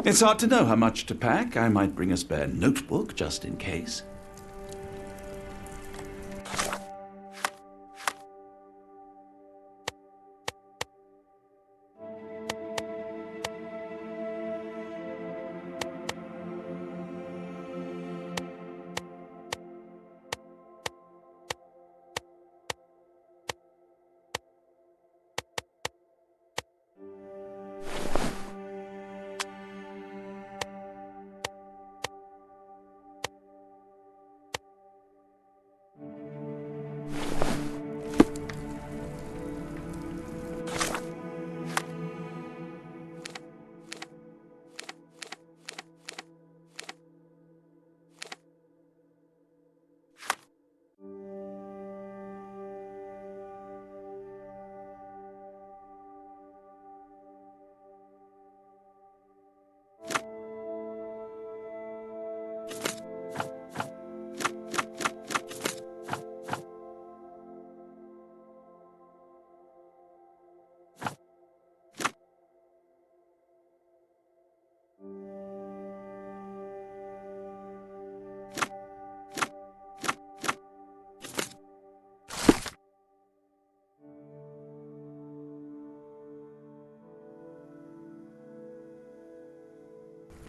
It's hard to know how much to pack. I might bring a spare notebook just in case.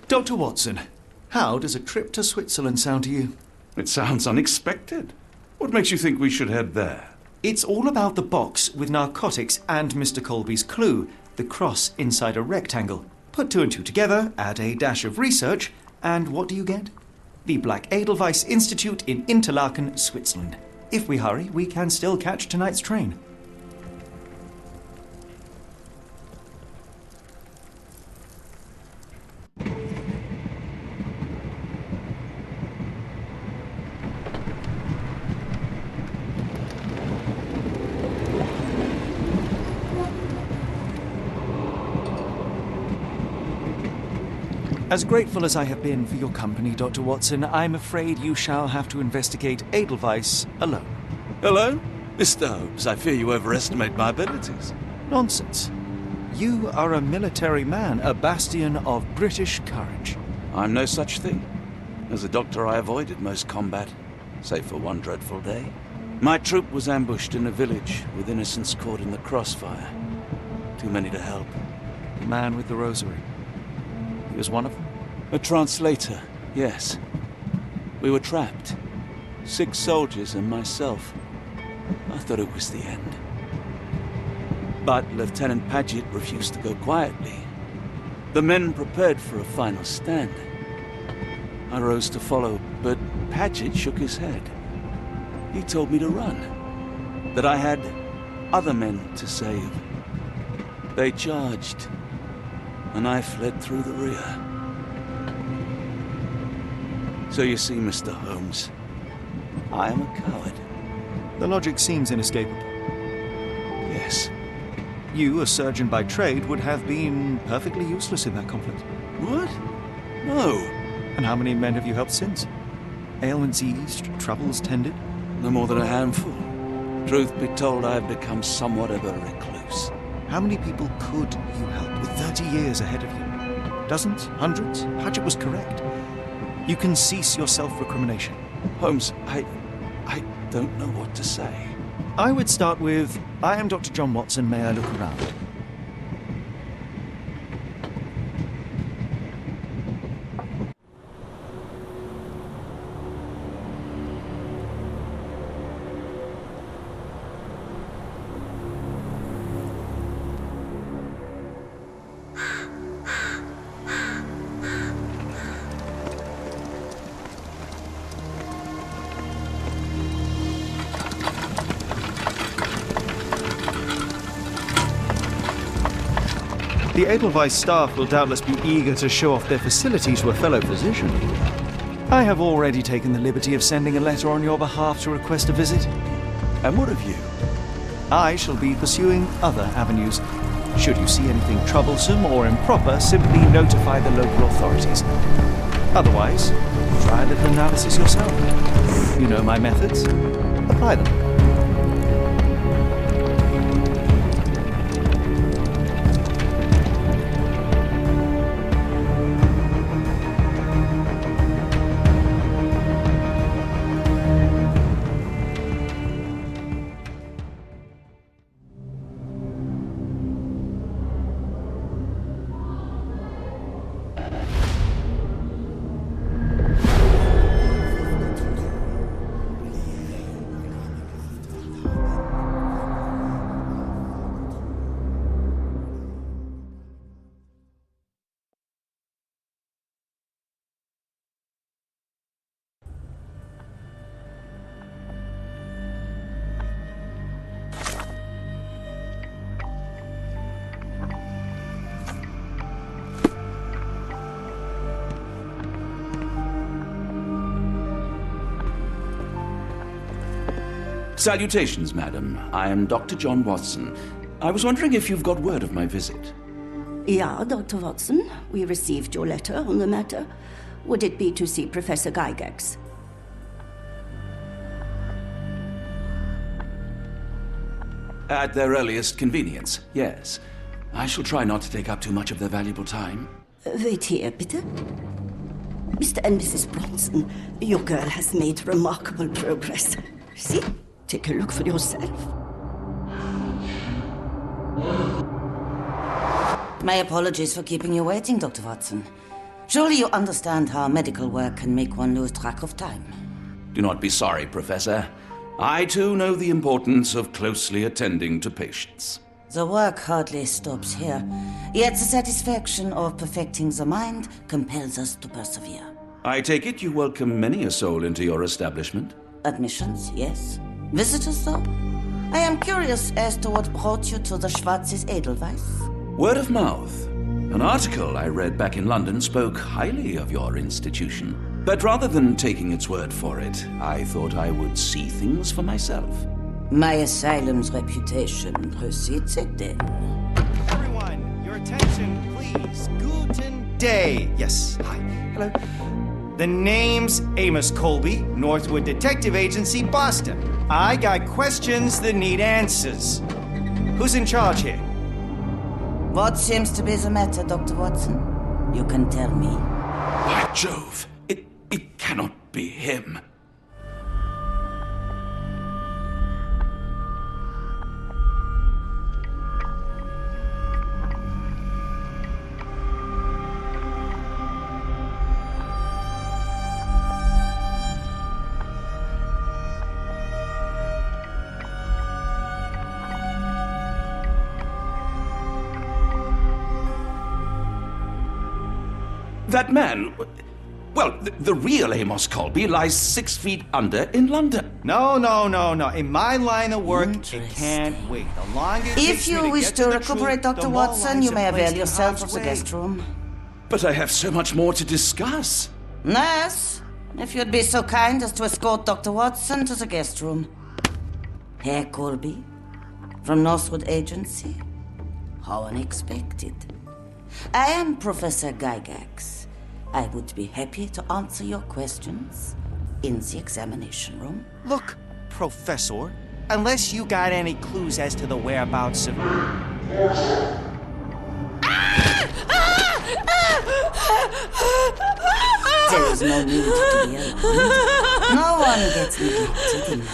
Dr. Watson, how does a trip to Switzerland sound to you? It sounds unexpected. What makes you think we should head there? It's all about the box with narcotics and Mr. Colby's clue, the cross inside a rectangle. Put two and two together, add a dash of research, and what do you get? The Black Edelweiss Institute in Interlaken, Switzerland. If we hurry, we can still catch tonight's train. As grateful as I have been for your company, Dr. Watson, I'm afraid you shall have to investigate Edelweiss alone. Hello? Mr. Holmes, I fear you overestimate my abilities. Nonsense. You are a military man, a bastion of British courage. I'm no such thing. As a doctor, I avoided most combat, save for one dreadful day. My troop was ambushed in a village, with innocents caught in the crossfire. Too many to help. The man with the rosary. He was one of them? A translator, yes. We were trapped. 6 soldiers and myself. I thought it was the end. But Lieutenant Paget refused to go quietly. The men prepared for a final stand. I rose to follow, but Paget shook his head. He told me to run, that I had other men to save. They charged, and I fled through the rear. So you see, Mr. Holmes, I am a coward. The logic seems inescapable. Yes. You, a surgeon by trade, would have been perfectly useless in that conflict. What? No. And how many men have you helped since? Ailments eased, troubles tended? No more than a handful. Truth be told, I have become somewhat of a recluse. How many people could you help with 30 years ahead of you? Dozens? Hundreds? Paget was correct. You can cease your self-recrimination. Holmes, I don't know what to say. I would start with, I am Dr. John Watson, may I look around? The Edelweiss staff will doubtless be eager to show off their facilities to a fellow physician. I have already taken the liberty of sending a letter on your behalf to request a visit. And what of you? I shall be pursuing other avenues. Should you see anything troublesome or improper, simply notify the local authorities. Otherwise, try a little analysis yourself. You know my methods. Apply them. Salutations, madam. I am Dr. John Watson. I was wondering if you've got word of my visit. Yeah, Dr. Watson. We received your letter on the matter. Would it be to see Professor Gygax? At their earliest convenience, yes. I shall try not to take up too much of their valuable time. Wait here, bitte. Mr. and Mrs. Bronson, your girl has made remarkable progress. See? Take a look for yourself. My apologies for keeping you waiting, Dr. Watson. Surely you understand how medical work can make one lose track of time. Do not be sorry, Professor. I too know the importance of closely attending to patients. The work hardly stops here, yet the satisfaction of perfecting the mind compels us to persevere. I take it you welcome many a soul into your establishment? Admissions, yes. Visitors, though? I am curious as to what brought you to the Schwarzes Edelweiss. Word of mouth. An article I read back in London spoke highly of your institution. But rather than taking its word for it, I thought I would see things for myself. My asylum's reputation precedes it then. Everyone, your attention, please. Guten Day. Yes, hi. Hello. The name's Amos Colby, Northwood Detective Agency, Boston. I got questions that need answers. Who's in charge here? What seems to be the matter, Dr. Watson? You can tell me. By Jove, it cannot be him. That man, well, the real Amos Colby lies 6 feet under in London. No. In my line of work, it can't wait. The longer it If takes me you wish get to the recuperate, truth, the Dr. more Watson, lives you are may avail placed in yourself harm's of the way. guest room. But I have so much more to discuss. Nurse, if you'd be so kind as to escort Dr. Watson to the guest room. Herr Colby, from Northwood Agency. How unexpected. I am Professor Gygax. I would be happy to answer your questions in the examination room. Look, Professor, unless you got any clues as to the whereabouts of... There is no need to be alarmed. No one gets neglected in my bed.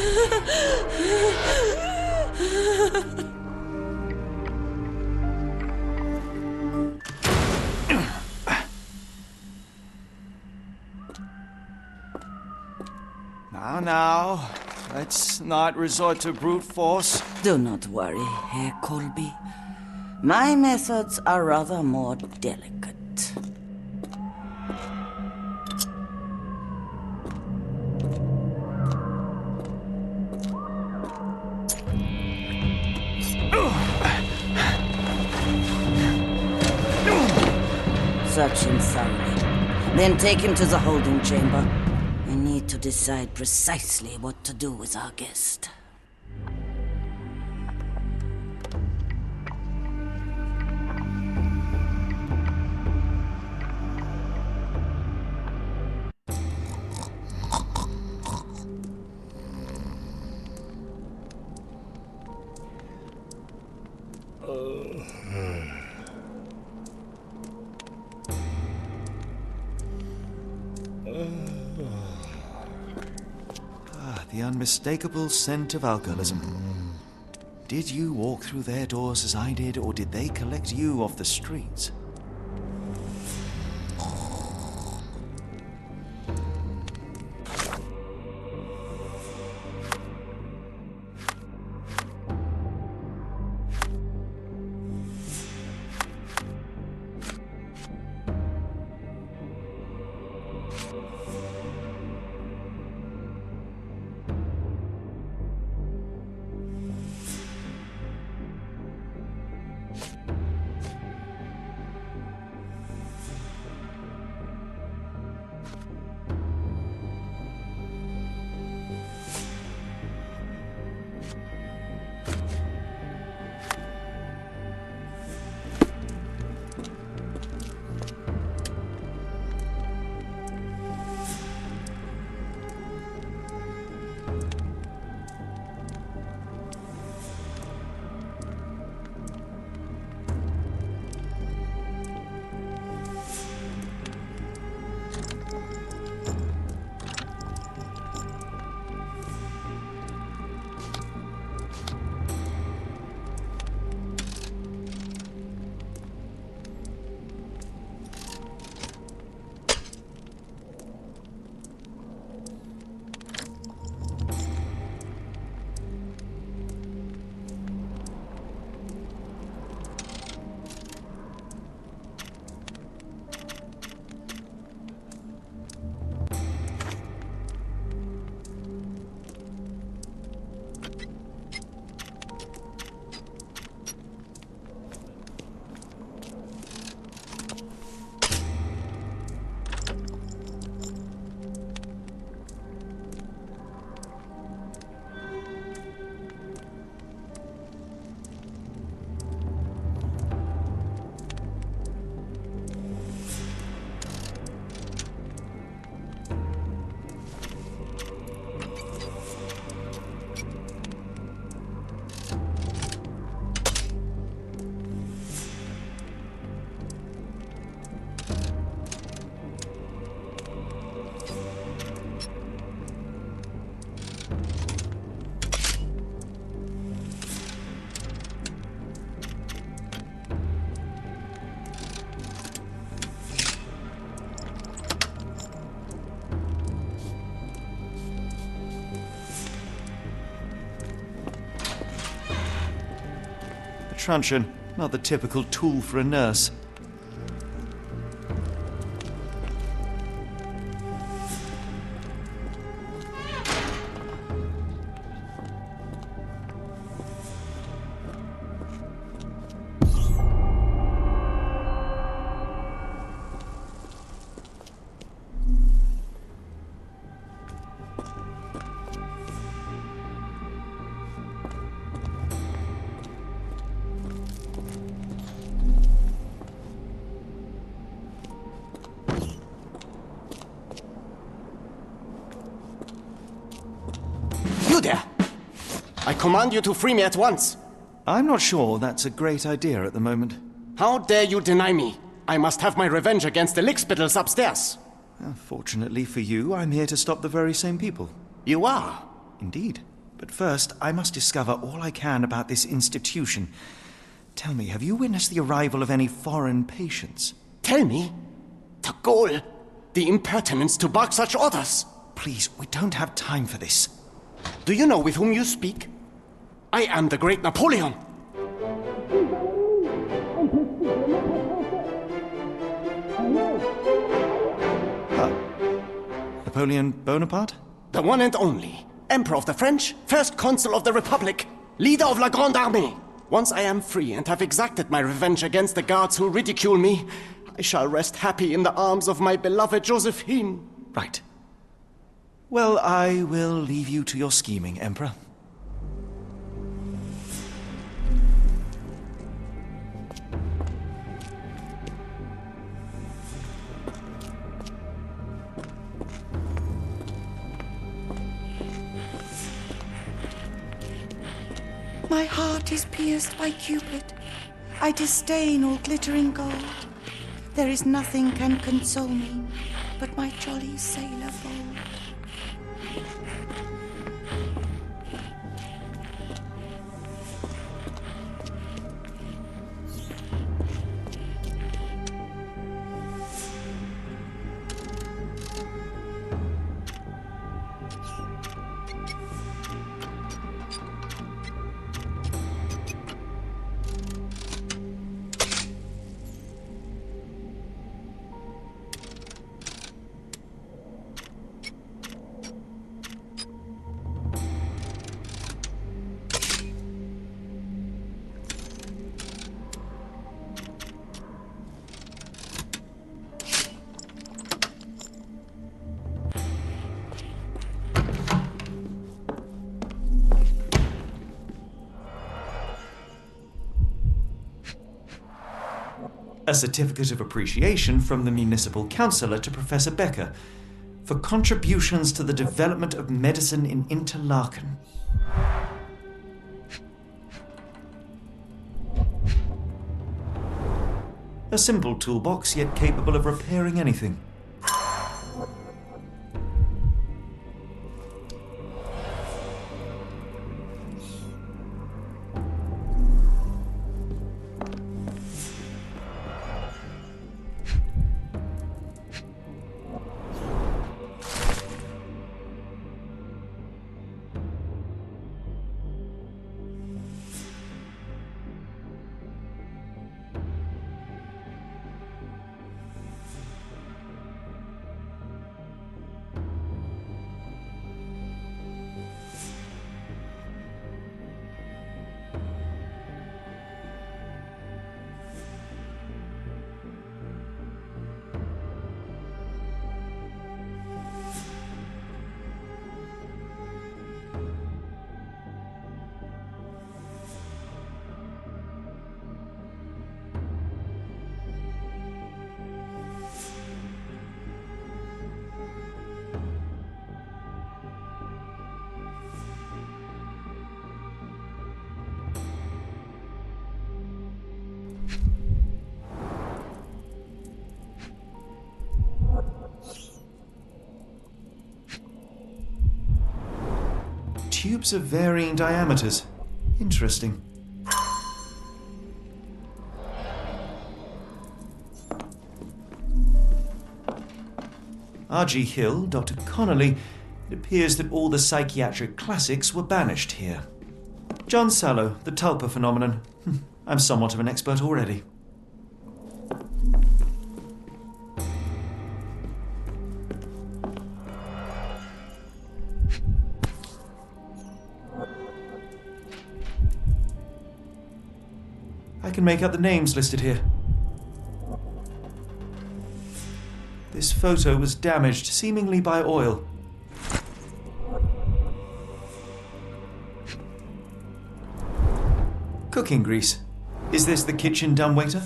Now, let's not resort to brute force. Do not worry, Herr Colby. My methods are rather more delicate. Search him thoroughly. Then take him to the holding chamber. I need to decide precisely what to do with our guest. The unmistakable scent of alcoholism. Did you walk through their doors as I did, or did they collect you off the streets? truncheon, not the typical tool for a nurse. You there! I command you to free me at once! I'm not sure that's a great idea at the moment. How dare you deny me? I must have my revenge against the lickspittles upstairs! Fortunately for you, I'm here to stop the very same people. You are? Indeed. But first, I must discover all I can about this institution. Tell me, have you witnessed the arrival of any foreign patients? Tell me? The gall! The impertinence to bark such orders! Please, we don't have time for this. Do you know with whom you speak? I am the great Napoleon! Napoleon Bonaparte? The one and only. Emperor of the French, First Consul of the Republic, leader of La Grande Armée. Once I am free and have exacted my revenge against the guards who ridicule me, I shall rest happy in the arms of my beloved Josephine. Right. Well, I will leave you to your scheming, Emperor. My heart is pierced by Cupid. I disdain all glittering gold. There is nothing can console me but my jolly sailor bold. A certificate of appreciation from the municipal councillor to Professor Becker for contributions to the development of medicine in Interlaken. A simple toolbox, yet capable of repairing anything. Tubes of varying diameters. Interesting. R.G. Hill, Dr. Connolly. It appears that all the psychiatric classics were banished here. John Sallow, the tulpa phenomenon. I'm somewhat of an expert already. I can make out the names listed here. This photo was damaged, seemingly by oil. Cooking grease. Is this the kitchen dumbwaiter?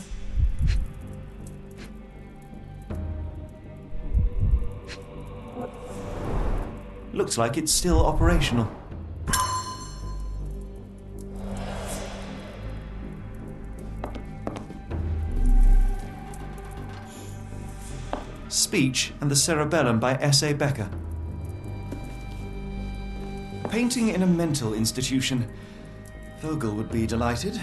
Looks like it's still operational. Speech and the Cerebellum by S.A. Becker. Painting in a mental institution. Vogel would be delighted.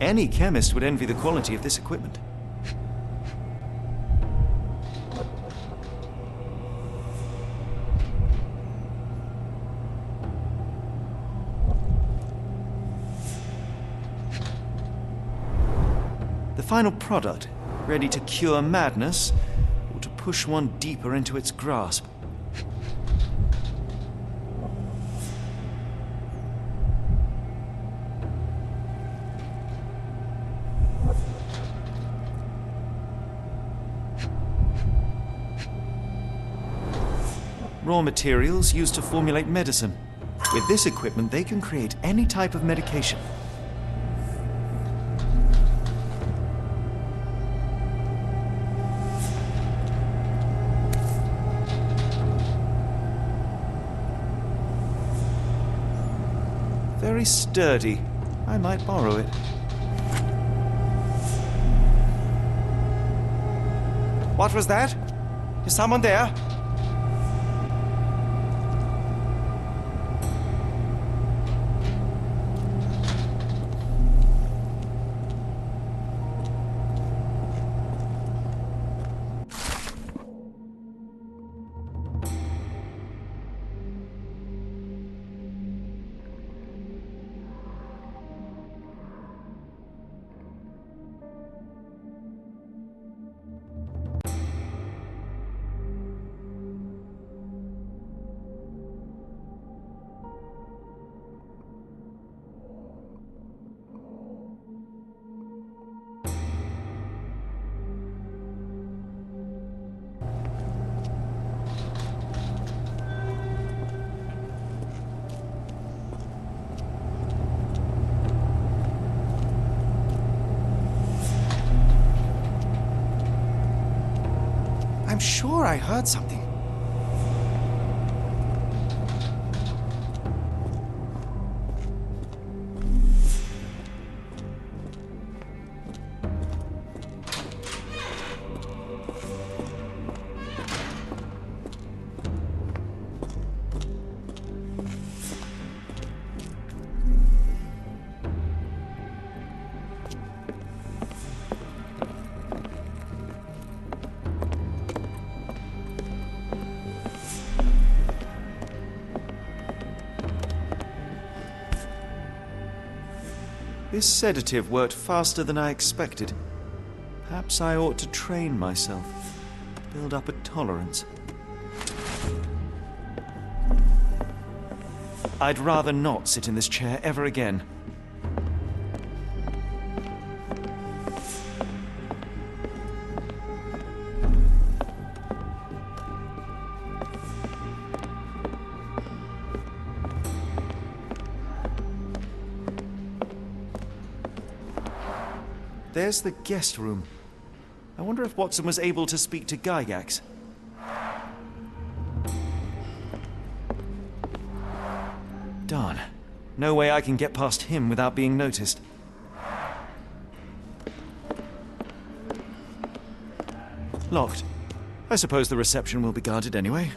Any chemist would envy the quality of this equipment. The final product, ready to cure madness or to push one deeper into its grasp. Raw materials used to formulate medicine. With this equipment, they can create any type of medication. Very sturdy. I might borrow it. What was that? Is someone there? I'm sure I heard something. This sedative worked faster than I expected. Perhaps I ought to train myself, build up a tolerance. I'd rather not sit in this chair ever again. There's the guest room. I wonder if Watson was able to speak to Gygax. Darn. No way I can get past him without being noticed. Locked. I suppose the reception will be guarded anyway.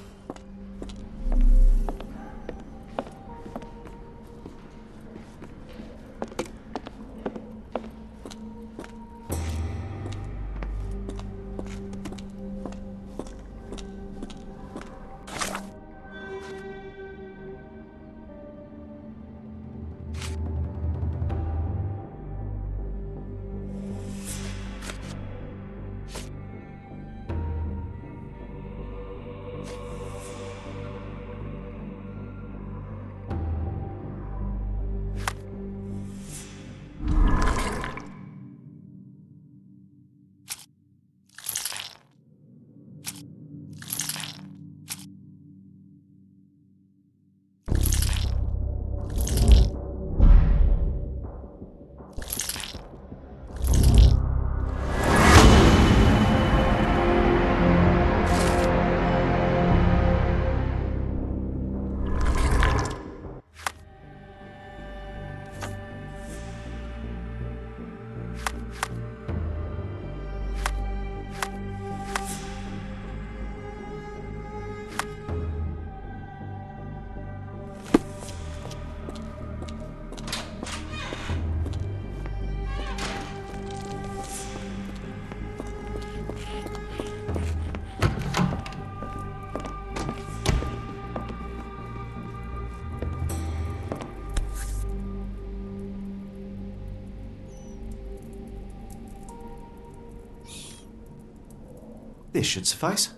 This should suffice.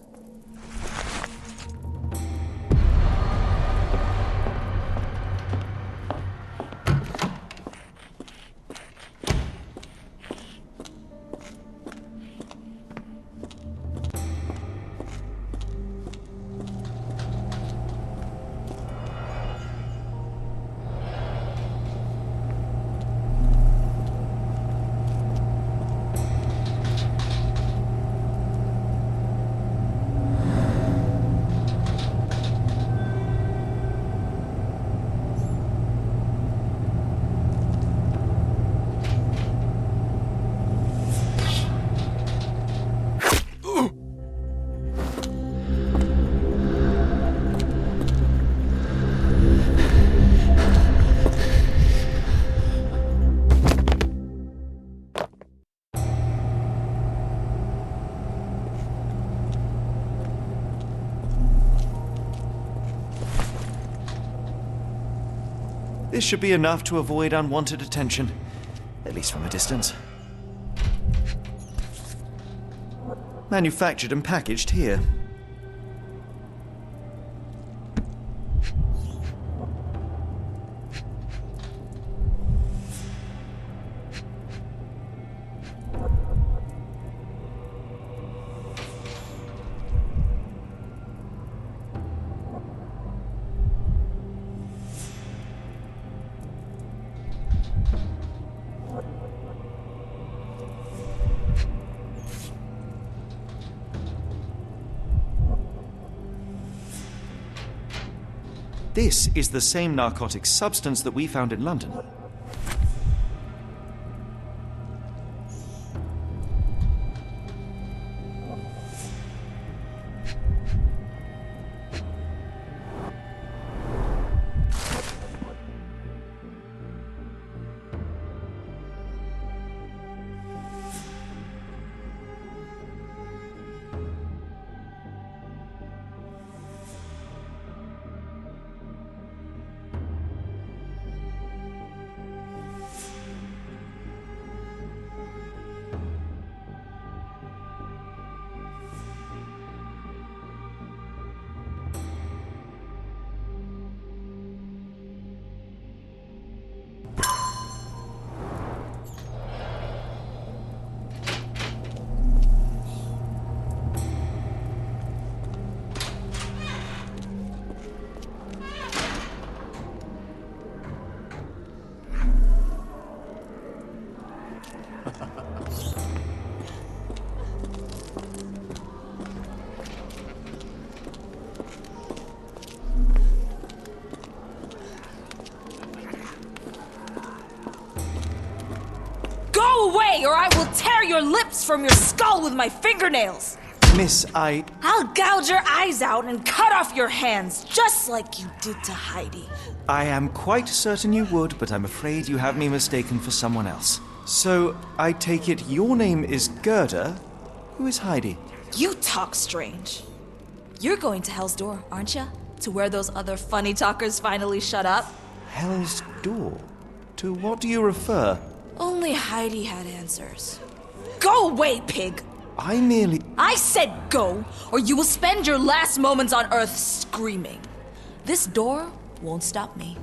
This should be enough to avoid unwanted attention, at least from a distance. Manufactured and packaged here. This is the same narcotic substance that we found in London. away, or I will tear your lips from your skull with my fingernails! Miss, I'll gouge your eyes out and cut off your hands, just like you did to Heidi. I am quite certain you would, but I'm afraid you have me mistaken for someone else. So, I take it your name is Gerda. Who is Heidi? You talk strange. You're going to Hell's Door, aren't you? To where those other funny talkers finally shut up? Hell's Door? To what do you refer? Only Heidi had answers. Go away, pig! I said go, or you will spend your last moments on Earth screaming. This door won't stop me.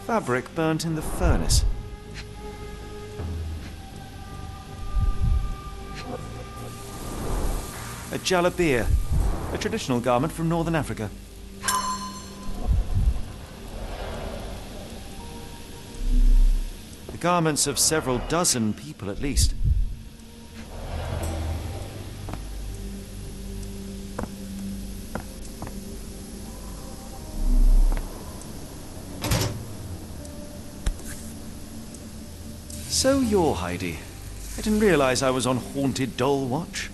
Fabric burnt in the furnace. A jalabia, a traditional garment from northern Africa. The garments of several dozen people at least. So you're Heidi. I didn't realize I was on haunted doll watch.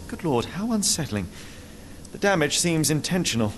Good Lord, how unsettling. The damage seems intentional.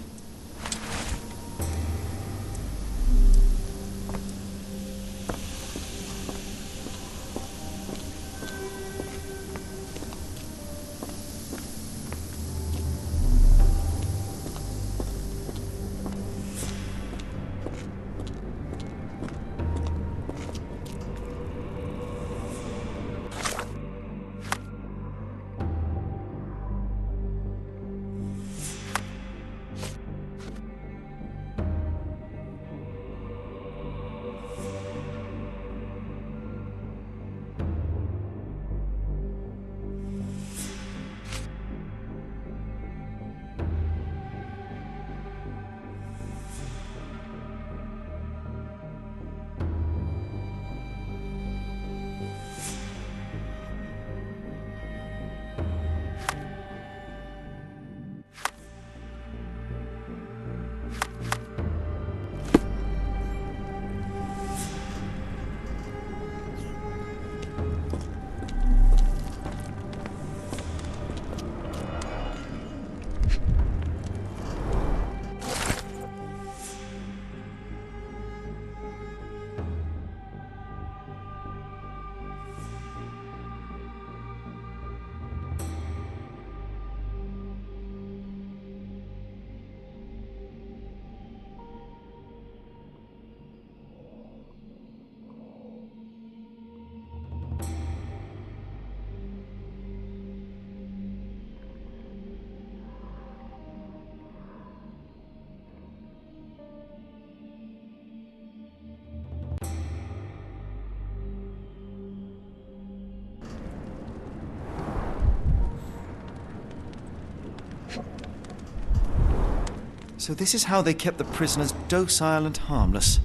So this is how they kept the prisoners docile and harmless.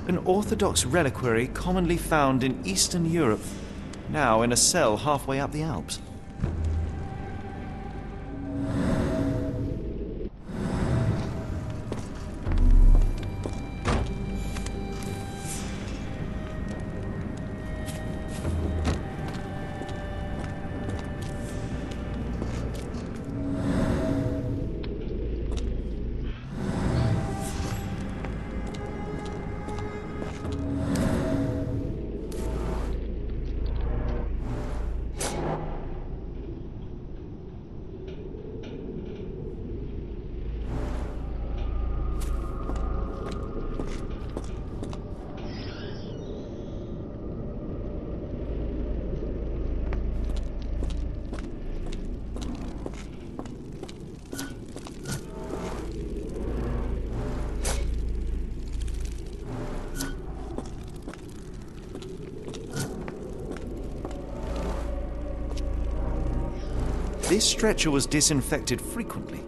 An Orthodox reliquary commonly found in Eastern Europe, now in a cell halfway up the Alps. This stretcher was disinfected frequently.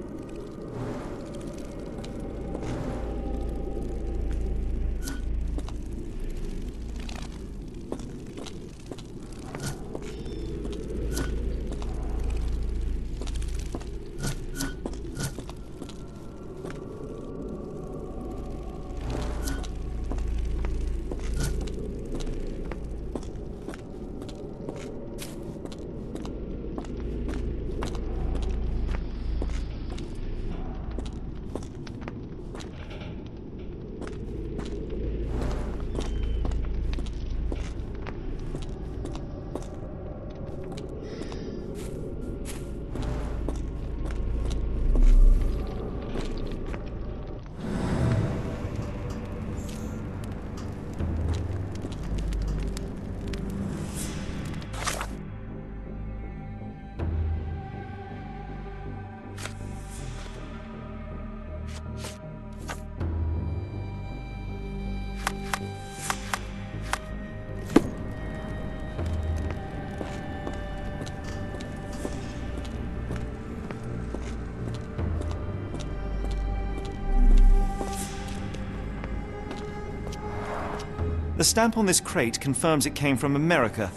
The stamp on this crate confirms it came from America.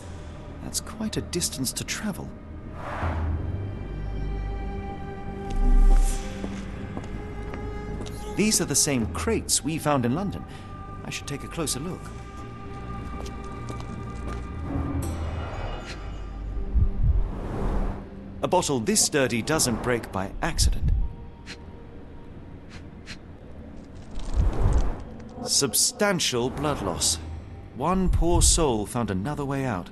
That's quite a distance to travel. These are the same crates we found in London. I should take a closer look. A bottle this sturdy doesn't break by accident. Substantial blood loss. One poor soul found another way out.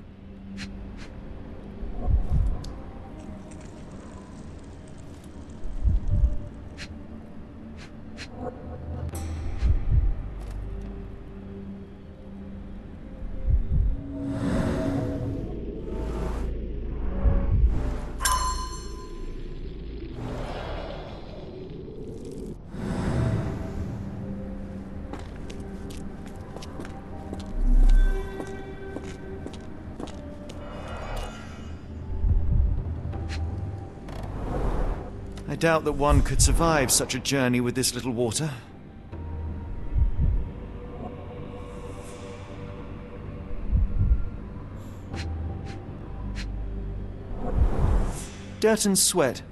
I doubt that one could survive such a journey with this little water. Dirt and sweat.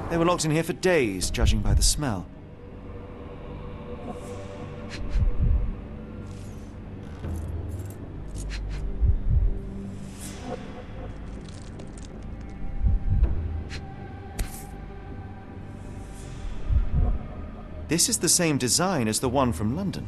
They were locked in here for days, judging by the smell. This is the same design as the one from London.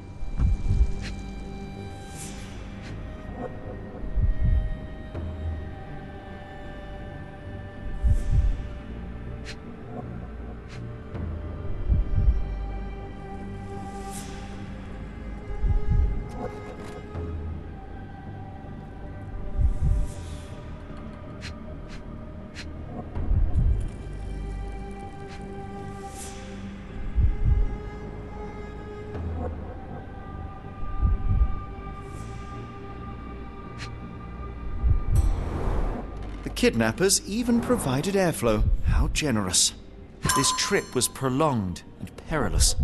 Kidnappers even provided airflow. How generous. This trip was prolonged and perilous.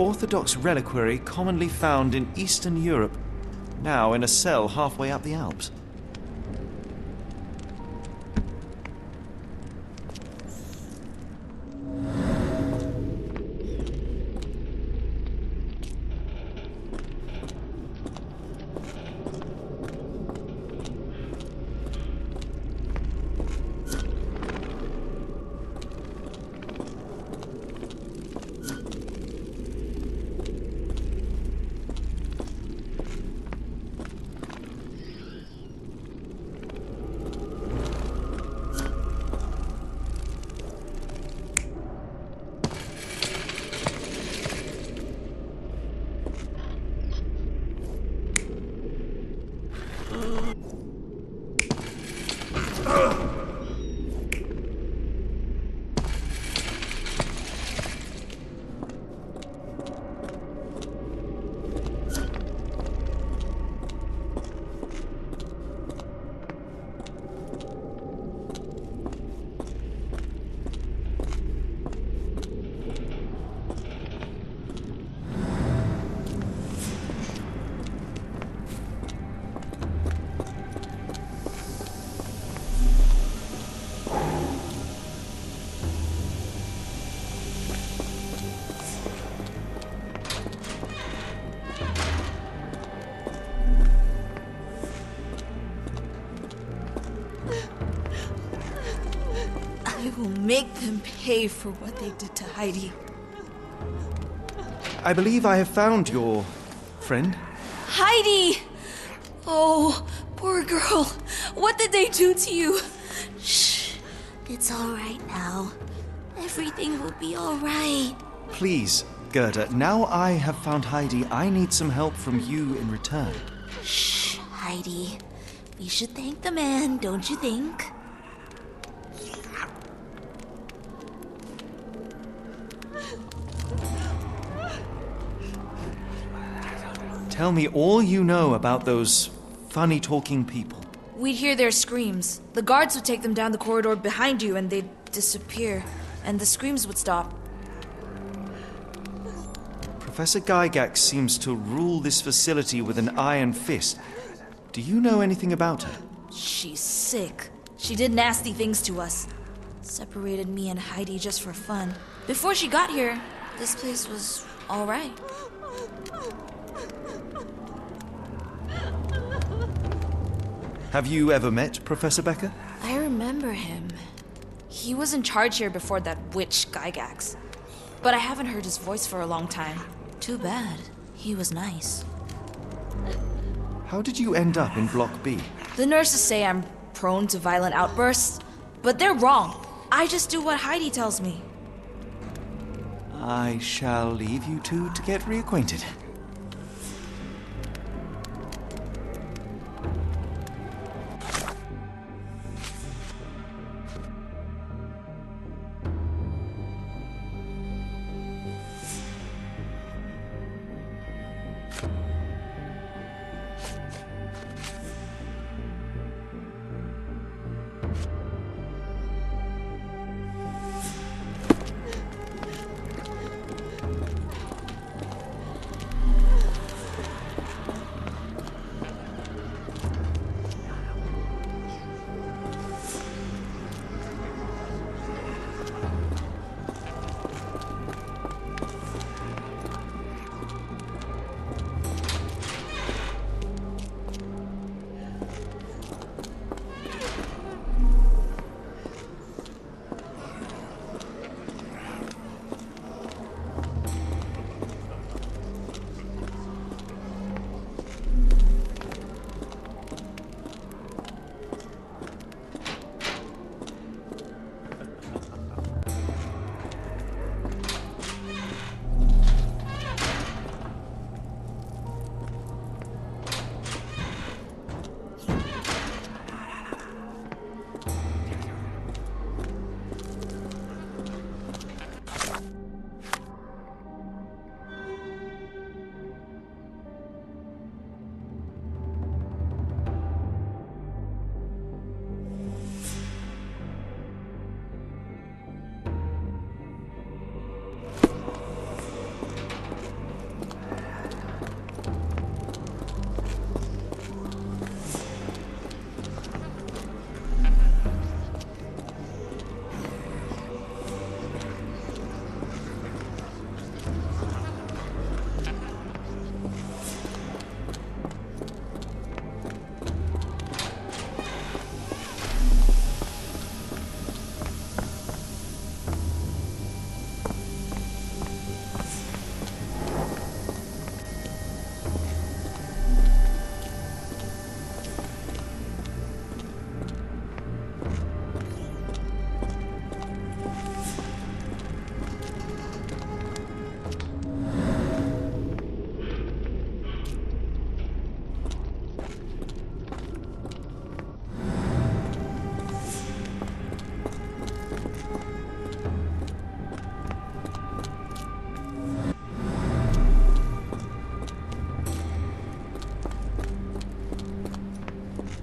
Orthodox reliquary commonly found in Eastern Europe, now in a cell halfway up the Alps. I will make them pay for what they did to Heidi. I believe I have found your friend. Heidi! Oh, poor girl. What did they do to you? Shh. It's all right now. Everything will be all right. Please, Gerda, now I have found Heidi, I need some help from you in return. Shh, Heidi. We should thank the man, don't you think? Tell me all you know about those funny-talking people. We'd hear their screams. The guards would take them down the corridor behind you and they'd disappear. And the screams would stop. Professor Gygax seems to rule this facility with an iron fist. Do you know anything about her? She's sick. She did nasty things to us. Separated me and Heidi just for fun. Before she got here, this place was all right. Have you ever met Professor Becker? I remember him. He was in charge here before that witch Gygax. But I haven't heard his voice for a long time. Too bad. He was nice. How did you end up in Block B? The nurses say I'm prone to violent outbursts, but they're wrong. I just do what Heidi tells me. I shall leave you two to get reacquainted.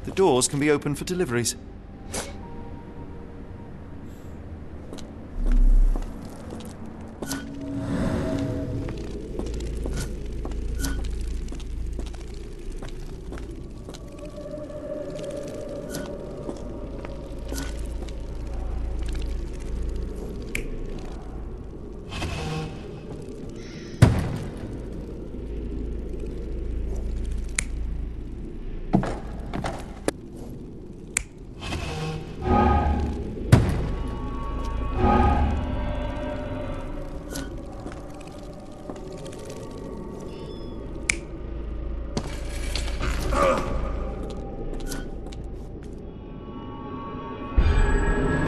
The doors can be opened for deliveries.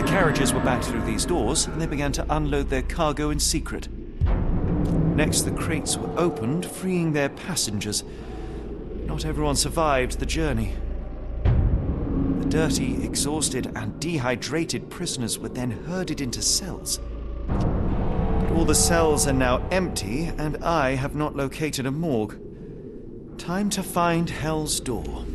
Carriages were backed through these doors, and they began to unload their cargo in secret. Next, the crates were opened, freeing their passengers. Not everyone survived the journey. The dirty, exhausted, and dehydrated prisoners were then herded into cells. But all the cells are now empty, and I have not located a morgue. Time to find Hell's Door.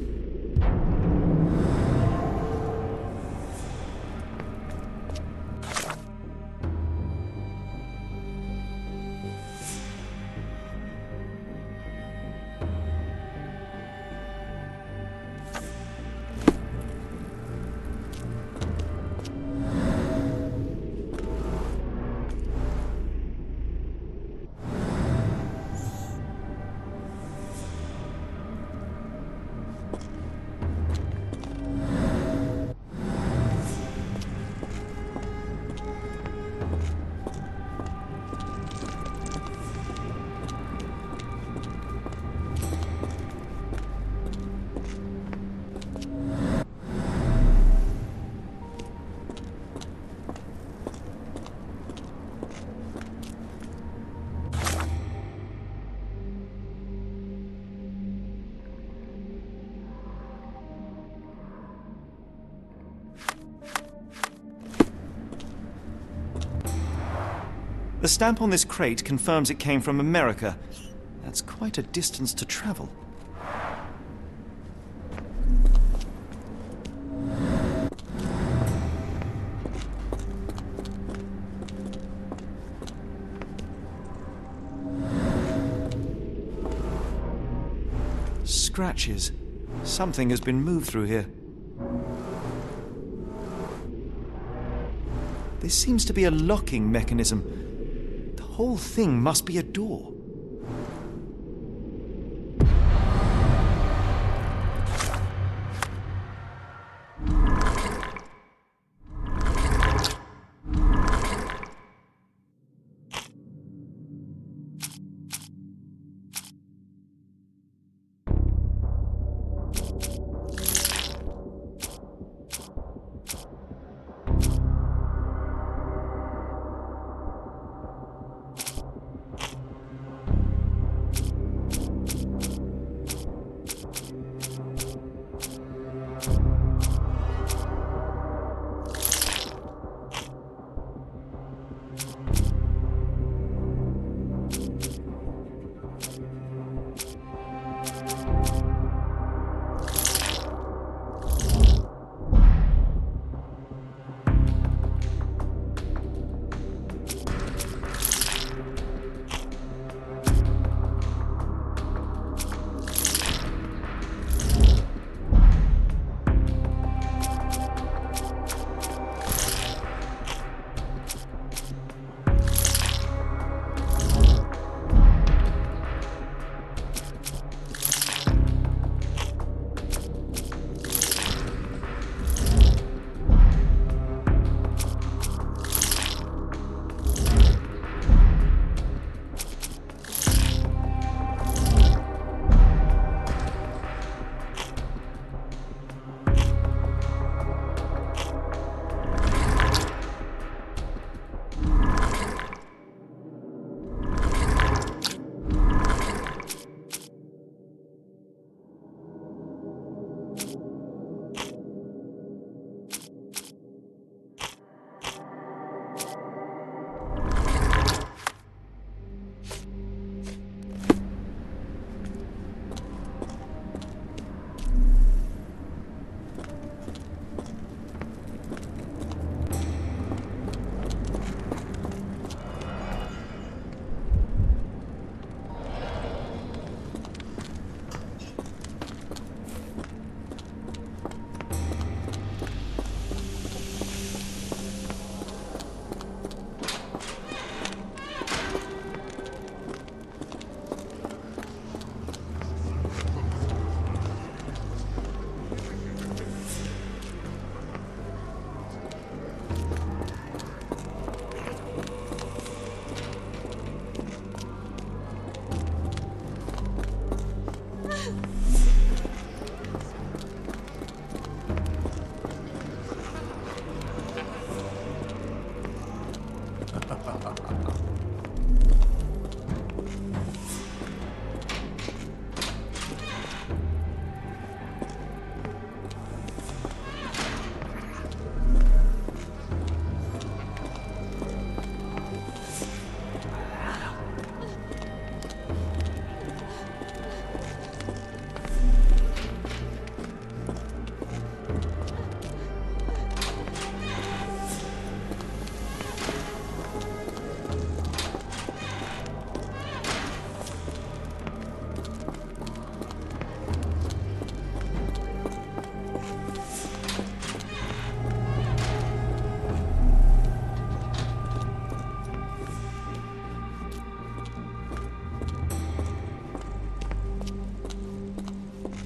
The stamp on this crate confirms it came from America. That's quite a distance to travel. Scratches. Something has been moved through here. There seems to be a locking mechanism. The whole thing must be a door.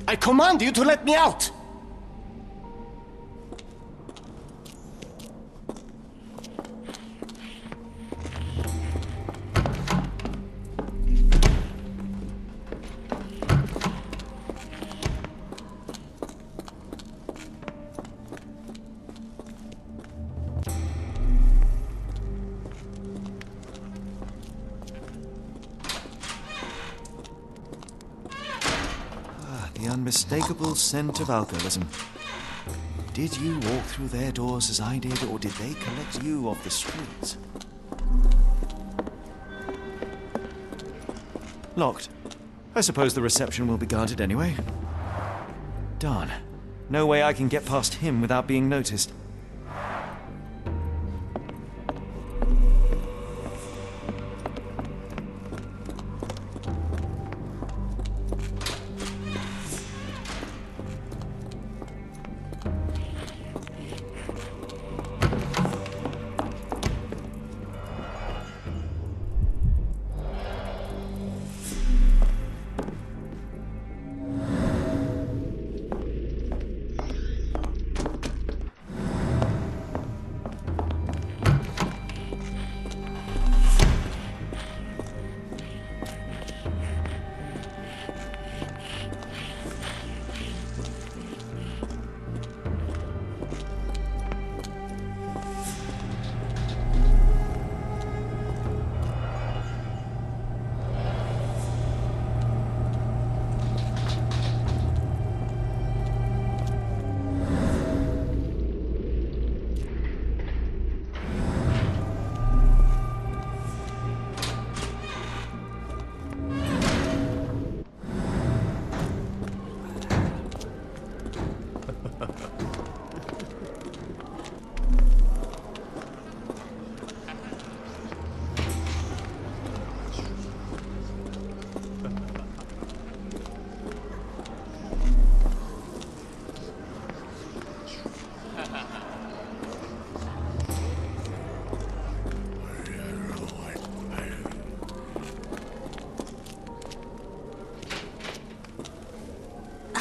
I command you to let me out! The unmistakable scent of alcoholism. Did you walk through their doors as I did, or did they collect you off the streets? Locked. I suppose the reception will be guarded anyway. Darn. No way I can get past him without being noticed.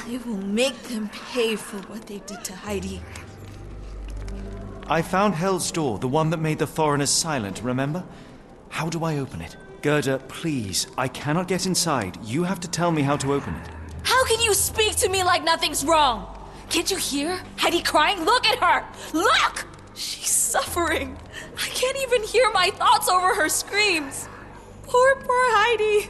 I will make them pay for what they did to Heidi. I found Hell's Door, the one that made the foreigners silent, remember? How do I open it? Gerda, please, I cannot get inside. You have to tell me how to open it. How can you speak to me like nothing's wrong? Can't you hear Heidi crying? Look at her! Look! She's suffering. I can't even hear my thoughts over her screams. Poor Heidi.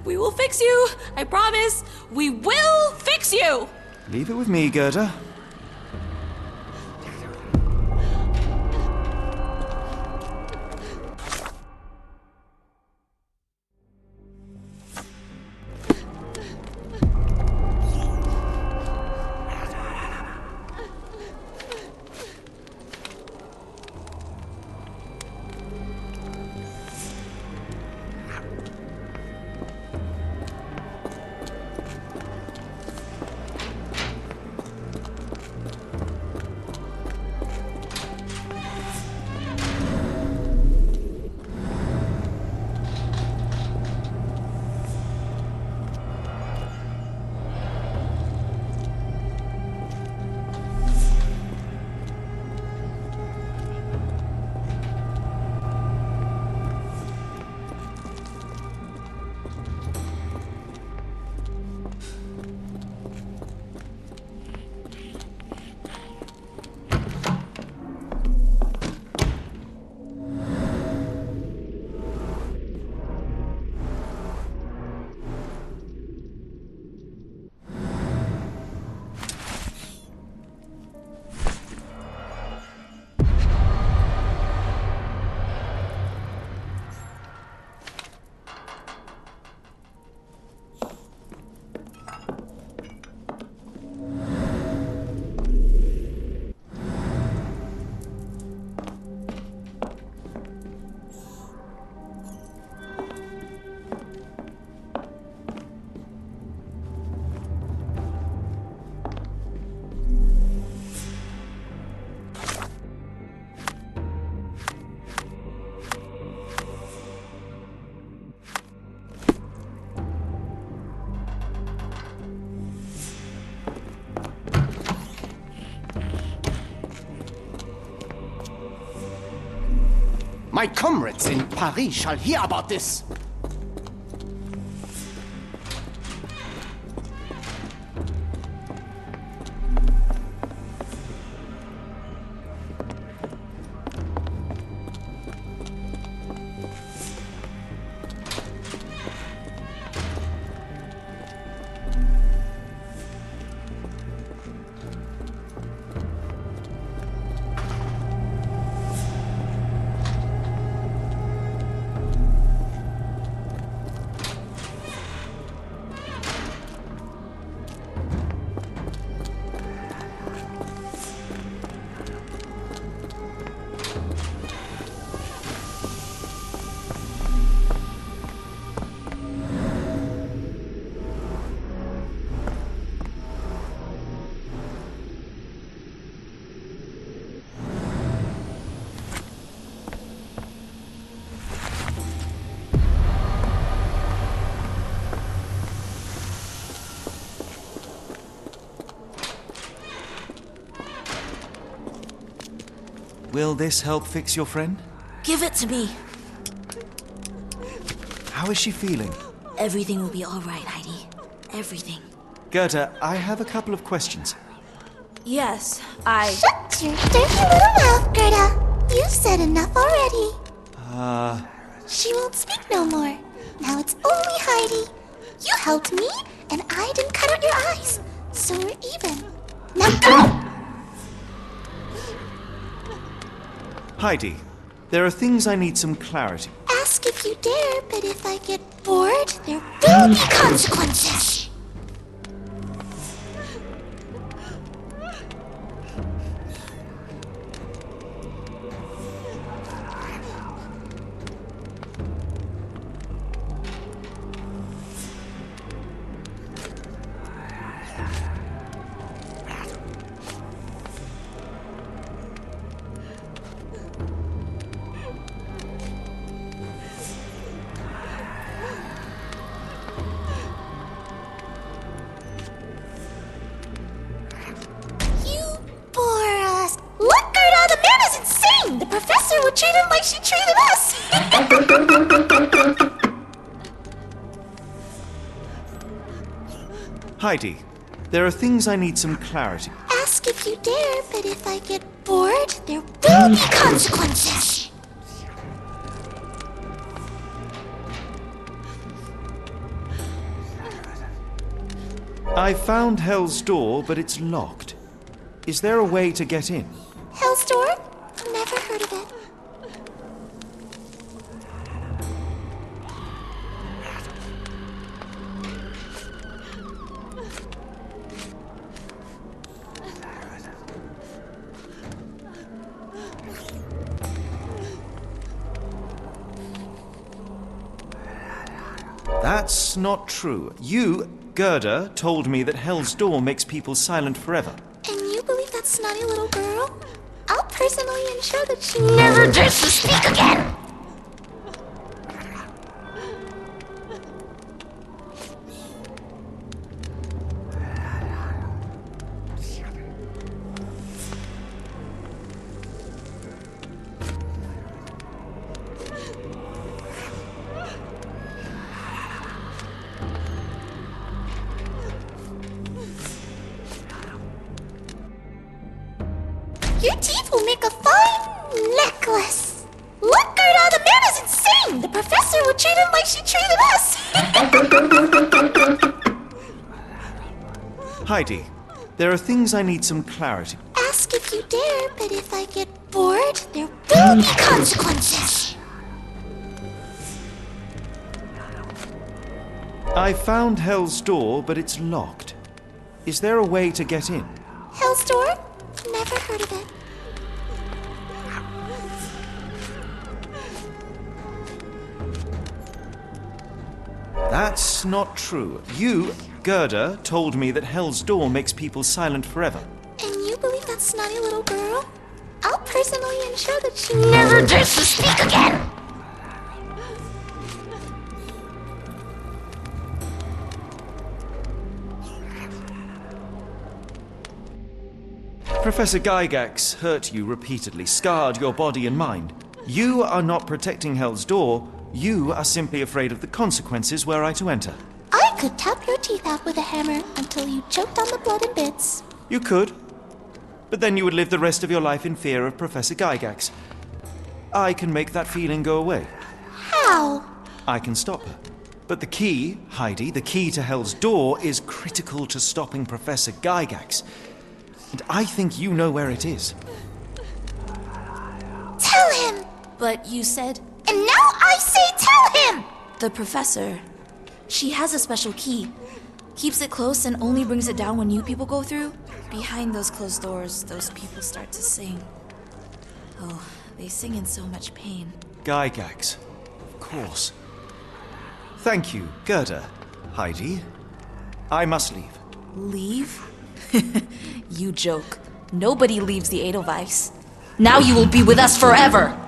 We will fix you. I promise. We will fix you. Leave it with me, Gerda. My comrades in Paris shall hear about this. Will this help fix your friend? Give it to me. How is she feeling? Everything will be all right, Heidi. Everything. Gerda, I have a couple of questions. Yes, Shut your dirty little mouth, Gerda. You've said enough already. She won't speak no more. Now it's only Heidi. You helped me, and I didn't cut out your eyes. So we're even. Now go! Heidi, there are things I need some clarity. Ask if you dare, but if I get bored, there will be consequences. The professor would treat him like she treated us! Heidi, there are things I need some clarity. Ask if you dare, but if I get bored, there will be consequences! I found Hell's Door, but it's locked. Is there a way to get in? Hell's Door? Never heard of it. That's not true. You, Gerda, told me that Hell's Door makes people silent forever. And you believe that snotty little girl? I'll personally ensure that she never dares to speak again! Your teeth will make a fine necklace. Look, Gerda, the man is insane. The professor would treat him like she treated us. Heidi, there are things I need some clarity. Ask if you dare, but if I get bored, there will be consequences. I found Hell's Door, but it's locked. Is there a way to get in? Hell's Door? Never heard of it. That's not true. You, Gerda, told me that Hell's Door makes people silent forever. And you believe that snotty little girl? I'll personally ensure that she never dares to speak again! Professor Gygax hurt you repeatedly, scarred your body and mind. You are not protecting Hell's Door. You are simply afraid of the consequences were I to enter. I could tap your teeth out with a hammer until you choked on the blood in bits. You could. But then you would live the rest of your life in fear of Professor Gygax. I can make that feeling go away. How? I can stop her. But the key, Heidi, the key to Hell's Door is critical to stopping Professor Gygax. And I think you know where it is. Tell him! But you said And now I say tell him! the professor. She has a special key. Keeps it close and only brings it down when new people go through. Behind those closed doors, those people start to sing. Oh, they sing in so much pain. Gygax. Of course. Thank you, Gerda. Heidi. I must leave. Leave? You joke. Nobody leaves the Edelweiss. Now you will be with us forever!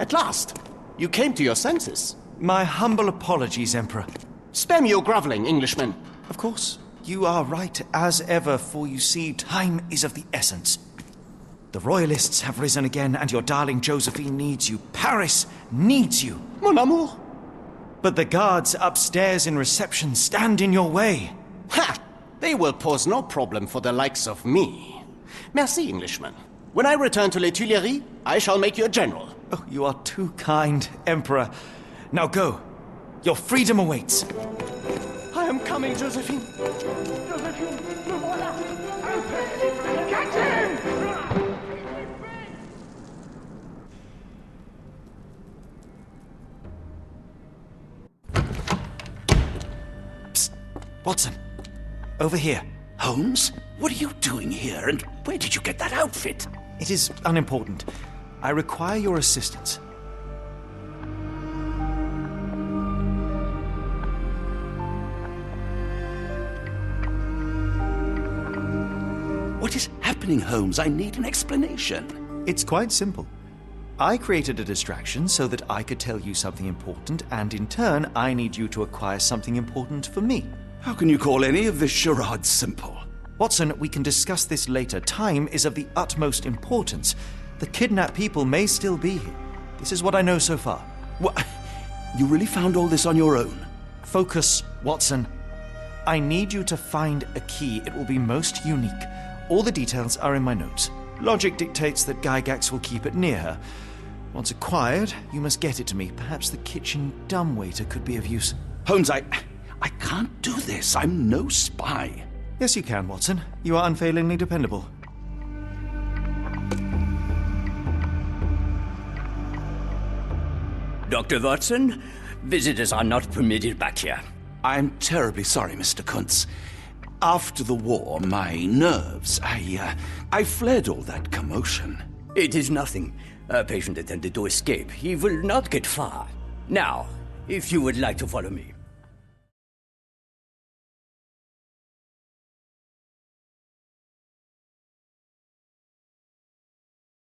At last, you came to your senses. My humble apologies, Emperor. Spare me your groveling, Englishman. Of course, you are right as ever, for you see, time is of the essence. The Royalists have risen again, and your darling Josephine needs you. Paris needs you. Mon amour. But the guards upstairs in reception stand in your way. Ha! They will pose no problem for the likes of me. Merci, Englishman. When I return to Les Tuileries, I shall make you a general. Oh, you are too kind, Emperor. Now go. Your freedom awaits. I am coming, Josephine. Josephine, le voilà. Catch him! Watson, over here. Holmes? What are you doing here, and where did you get that outfit? It is unimportant. I require your assistance. What is happening, Holmes? I need an explanation. It's quite simple. I created a distraction so that I could tell you something important, and in turn, I need you to acquire something important for me. How can you call any of this charade simple? Watson, we can discuss this later. Time is of the utmost importance. The kidnapped people may still be here. This is what I know so far. What? You really found all this on your own? Focus, Watson. I need you to find a key. It will be most unique. All the details are in my notes. Logic dictates that Gygax will keep it near her. Once acquired, you must get it to me. Perhaps the kitchen dumbwaiter could be of use. Holmes, I can't do this. I'm no spy. Yes, you can, Watson. You are unfailingly dependable. Dr. Watson, visitors are not permitted back here. I'm terribly sorry, Mr. Kuntz. After the war, my nerves, I fled all that commotion. It is nothing. A patient attempted to escape. He will not get far. Now, if you would like to follow me.